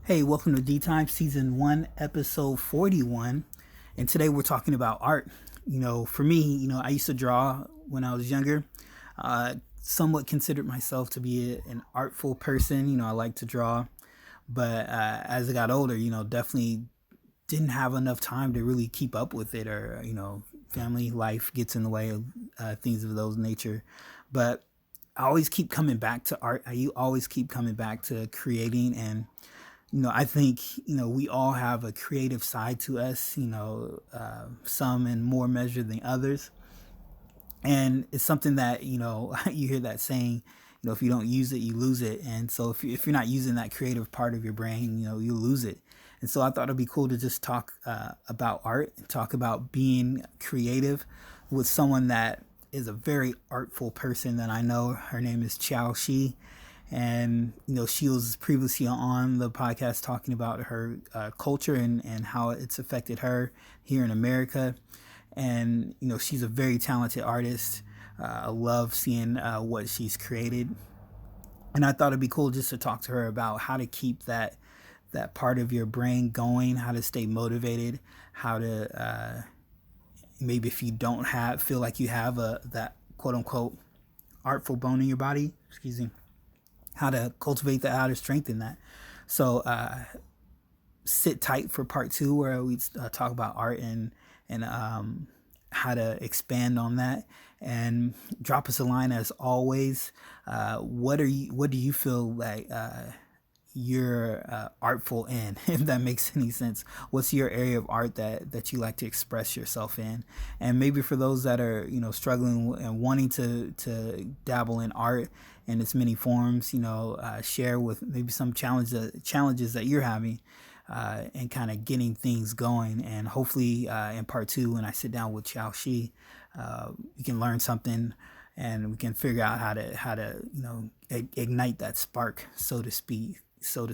Hey, welcome to D Time Season 1, Episode 41. And today we're talking about art. For me, I used to draw when I was younger. Somewhat considered myself to be an artful person. I like to draw. But as I got older, definitely didn't have enough time to really keep up with it, or, family life gets in the way of things of those nature. But I always keep coming back to art. I always keep coming back to creating. And I think, we all have a creative side to us, some in more measure than others. And it's something that, you hear that saying, if you don't use it, you lose it. And so if you're not using that creative part of your brain, you lose it. And so I thought it'd be cool to just talk about art and talk about being creative with someone that is a very artful person that I know. Her name is Chiao Hsi, and she was previously on the podcast talking about her culture and how it's affected her here in America. And she's a very talented artist. I love seeing what she's created, and I thought it'd be cool just to talk to her about how to keep that part of your brain going, how to stay motivated, how to maybe if you don't have feel like you have that quote unquote artful bone in your body, excuse me, how to cultivate that, how to strengthen that. So sit tight for part two, where we talk about art and how to expand on that. And drop us a line as always. What do you feel like you're artful in, if that makes any sense? What's your area of art that you like to express yourself in? And maybe for those that are struggling and wanting to dabble in art in its many forms, share with maybe some challenges that you're having, and kind of getting things going. And hopefully, in part two, when I sit down with Chiao Hsi, we can learn something, and we can figure out how to ignite that spark, so to speak. So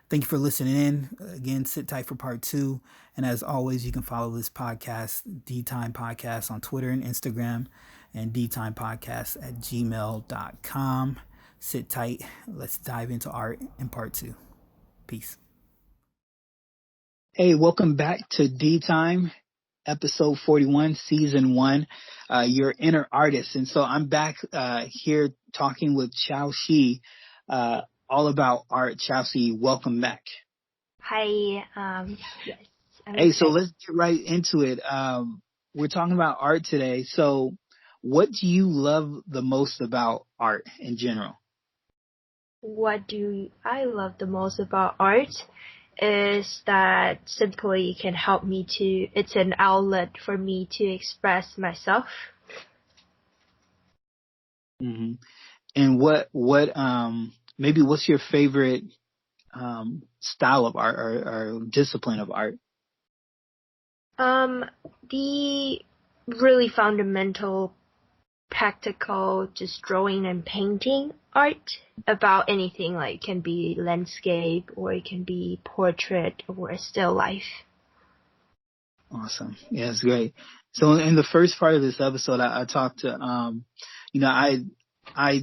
thank you for listening in. Again, sit tight for part two. And as always, you can follow this podcast, D Time Podcast, on Twitter and Instagram, and dtimepodcast@gmail.com. Sit tight. Let's dive into art in part two. Peace. Hey, welcome back to D Time, Episode 41, Season 1, your inner artist. And so I'm back here talking with Chiao Hsi, all about art. Chiao Hsi, welcome back. Hi. Yes, I'm Hey, so excited. let's get right into it. We're talking about art today. So what do you love the most about art in general? What do I love the most about art is that simply it can help me to, it's an outlet for me to express myself. Hmm. And maybe what's your favorite style of art, or discipline of art? Um, the really fundamental, practical, just drawing and painting art about anything, like it can be landscape or it can be portrait or still life. Awesome. Yeah, it's great. So in the first part of this episode, I talked to, you know, I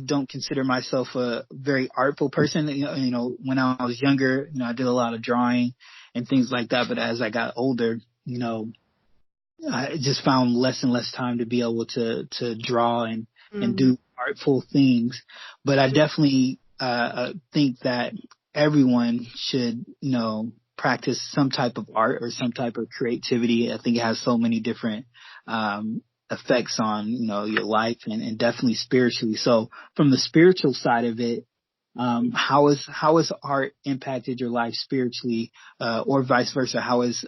don't consider myself a very artful person. When I was younger, I did a lot of drawing and things like that. But as I got older, I just found less and less time to be able to draw and Mm. do artful things. But I definitely think that everyone should practice some type of art or some type of creativity. I think it has so many different effects on your life, and definitely spiritually. So from the spiritual side of it, how has art impacted your life spiritually, or vice versa? How has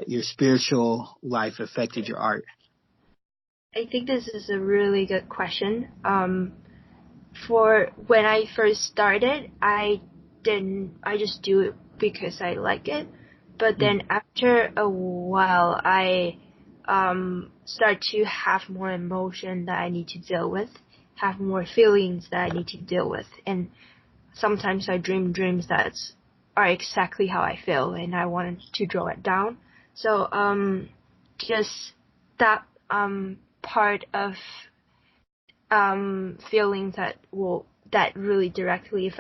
your spiritual life affected your art? I think this is a really good question. For when I first started, I just do it because I like it. But Mm. then after a while, I start to have more emotion that I need to deal with, have more feelings that I need to deal with, and sometimes I dream dreams that are exactly how I feel, and I wanted to draw it down. So just that part of feelings that really directly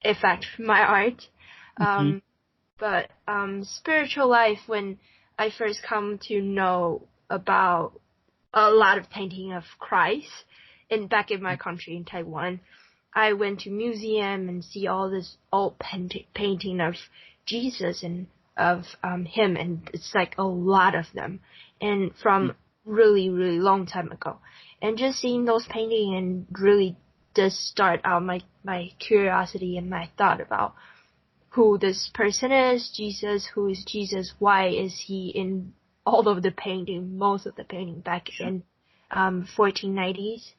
affect my art. Mm-hmm. But spiritual life, when I first come to know about a lot of painting of Christ back in my country in Taiwan, I went to museum and see all this old painting of Jesus and of him, and it's like a lot of them, and from really, really long time ago. And just seeing those paintings and really just start out my curiosity and my thought about who this person is, Jesus, who is Jesus, why is he in all of the painting, most of the painting back in 1490s.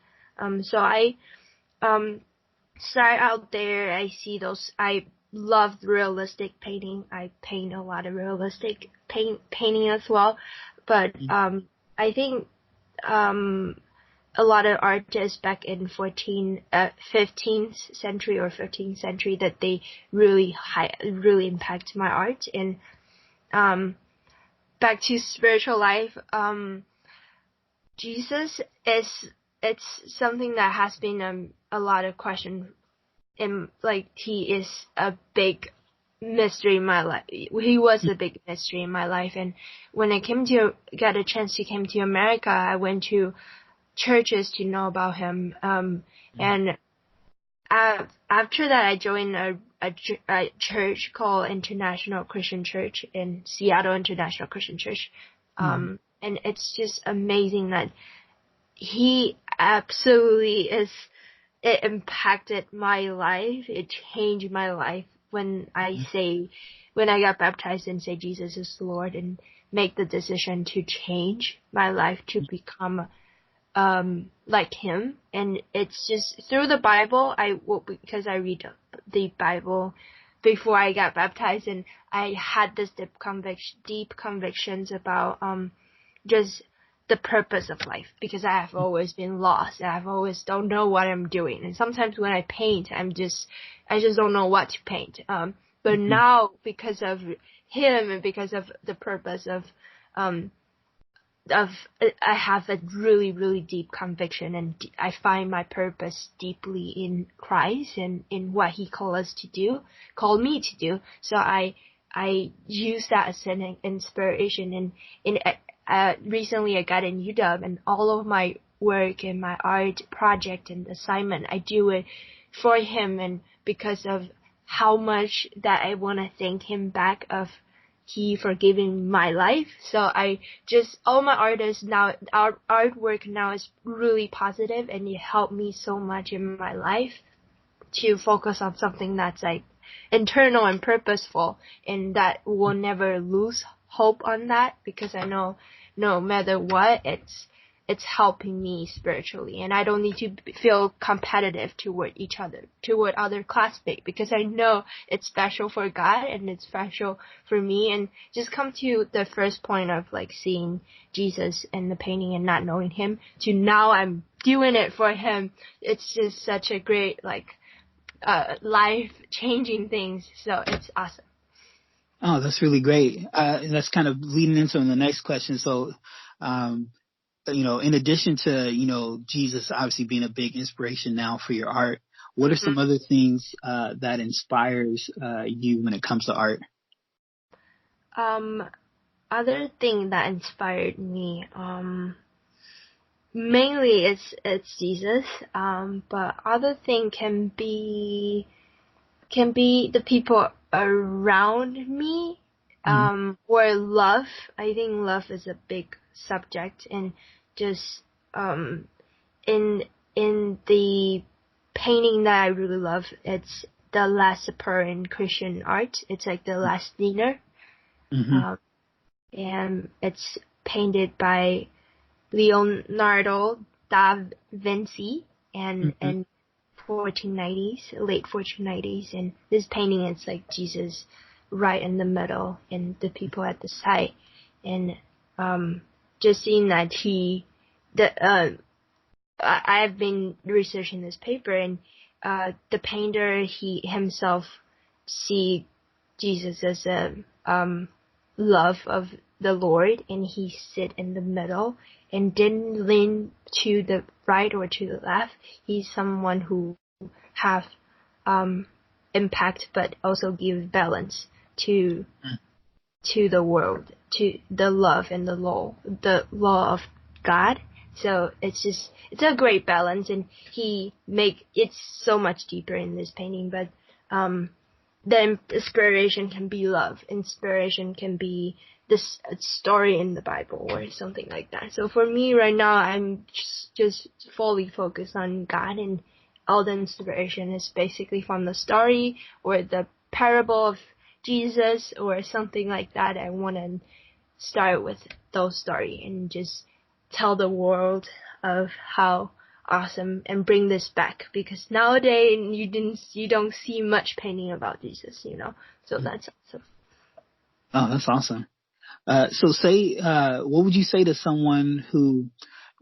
So I start out there, I see those, I love realistic painting. I paint a lot of realistic painting as well. But I think a lot of artists back in 15th century or 15th century that they really impact my art. And back to spiritual life, Jesus it's something that has been a lot of question, and like he is a big mystery in my life. He was a big mystery in my life, and when I got a chance to come to America, I went to churches to know about him. And after that, I joined a church called International Christian Church in Seattle, International Christian Church. And it's just amazing that he absolutely it impacted my life. It changed my life when I got baptized and say Jesus is Lord, and make the decision to change my life to become like him. And it's just through the Bible, because I read the Bible before I got baptized, and I had this deep convictions about just the purpose of life, because I have always been lost, and I've always don't know what I'm doing, and sometimes when I paint, I just don't know what to paint. But now, because of him and because of the purpose of I have a really, really deep conviction, and I find my purpose deeply in Christ and in what he called me to do. So I use that as an inspiration. And recently I got in UW, and all of my work and my art project and assignment, I do it for him, and because of how much that I want to thank him back of he for giving my life. So all my artists now, our artwork now is really positive, and it helped me so much in my life to focus on something that's like internal and purposeful, and that will never lose hope on that, because I know no matter what, it's helping me spiritually, and I don't need to feel competitive toward other classmates, because I know it's special for God and it's special for me. And just come to the first point of like seeing Jesus in the painting and not knowing him, to now I'm doing it for him. It's just such a great life changing things. So it's awesome. Oh, that's really great. And that's kind of leading into the next question. So, in addition to, Jesus obviously being a big inspiration now for your art, what are some other things that inspires you when it comes to art? Other thing that inspired me, mainly it's Jesus. But other thing can be the people around me, or love. I think love is a big subject, and just in the painting that I really love, it's the Last Supper in Christian art. It's like the Last Dinner, and it's painted by Leonardo da Vinci, and 1490s, late 1490s, and this painting is like Jesus right in the middle and the people at the side, and just seeing that I've been researching this paper, and the painter, he himself see Jesus as a love of the Lord, and he sit in the middle and didn't lean to the right or to the left. He's someone who have impact, but also give balance to the world, to the love and the law of God. So it's a great balance, and it's so much deeper in this painting, but the inspiration can be love. Inspiration can be this story in the Bible or something like that. So for me right now, I'm just fully focused on God, and all the inspiration is basically from the story or the parable of Jesus or something like that. I want to start with those stories and just tell the world of how awesome and bring this back, because nowadays you don't see much painting about Jesus, so that's awesome. Oh, that's awesome. So what would you say to someone who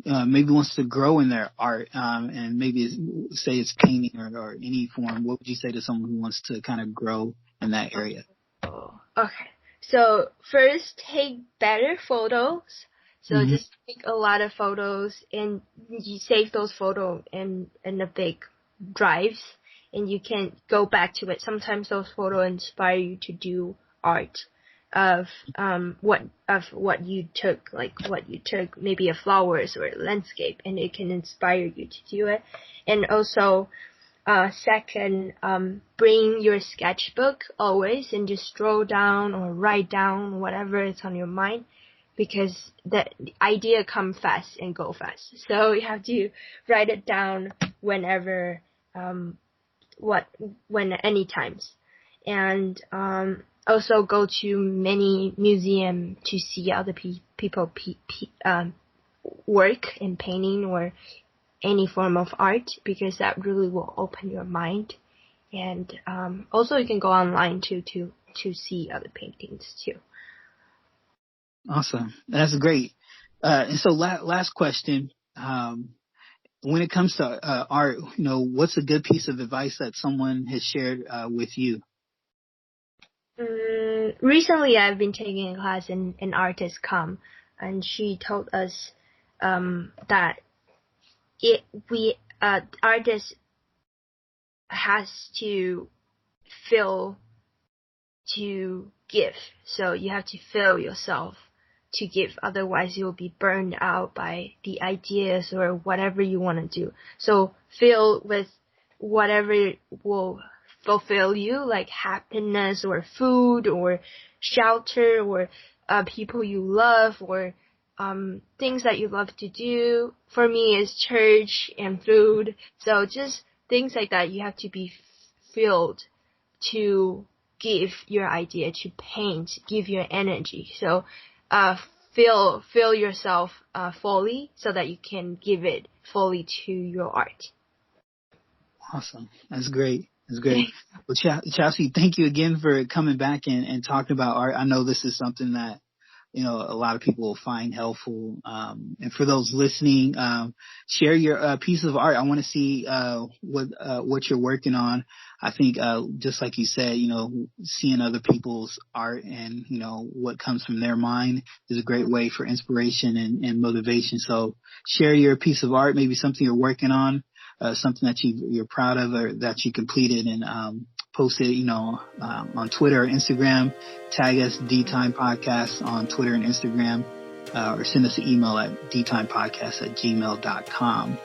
maybe wants to grow in their art, and maybe say it's painting or any form? What would you say to someone who wants to kind of grow in that area? Oh, okay. So first, take better photos. So just take a lot of photos, and you save those photos in the big drives, and you can go back to it. Sometimes those photos inspire you to do art of what you took, maybe a flowers or a landscape, and it can inspire you to do it. And also, second, bring your sketchbook always and just scroll down or write down whatever is on your mind, because the idea come fast and go fast. So you have to write it down whenever, any times. And also go to many museums to see other people work in painting or any form of art, because that really will open your mind. And also you can go online to see other paintings too. Awesome. That's great. And so last question, when it comes to art, what's a good piece of advice that someone has shared with you? Recently I've been taking a class in Artisan, and she told us that artist has to feel to give. So you have to feel yourself to give, otherwise you'll be burned out by the ideas or whatever you want to do. So fill with whatever will fulfill you, like happiness or food or shelter or people you love or things that you love to do. For me, is church and food. So just things like that. You have to be filled to give your idea, to paint, give your energy. So fill yourself fully so that you can give it fully to your art. Awesome. That's great. That's great. Well, Chiao Hsi, thank you again for coming back and talking about art. I know this is something that a lot of people will find helpful. And for those listening, share your piece of art. I want to see what you're working on. I think just like you said, seeing other people's art and what comes from their mind is a great way for inspiration and motivation. So share your piece of art, maybe something you're working on, something that you're proud of or that you completed, and post it, on Twitter or Instagram. Tag us D-Time Podcast on Twitter and Instagram, or send us an email at dtimepodcast@gmail.com.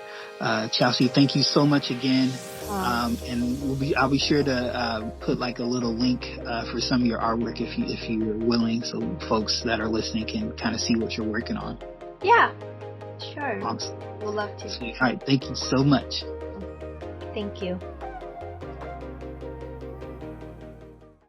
Chiao Hsi, thank you so much again. And I'll be sure to put like a little link for some of your artwork if you're willing, so folks that are listening can kind of see what you're working on. Yeah, sure. Awesome. We'll love to. All right, thank you so much. Thank you.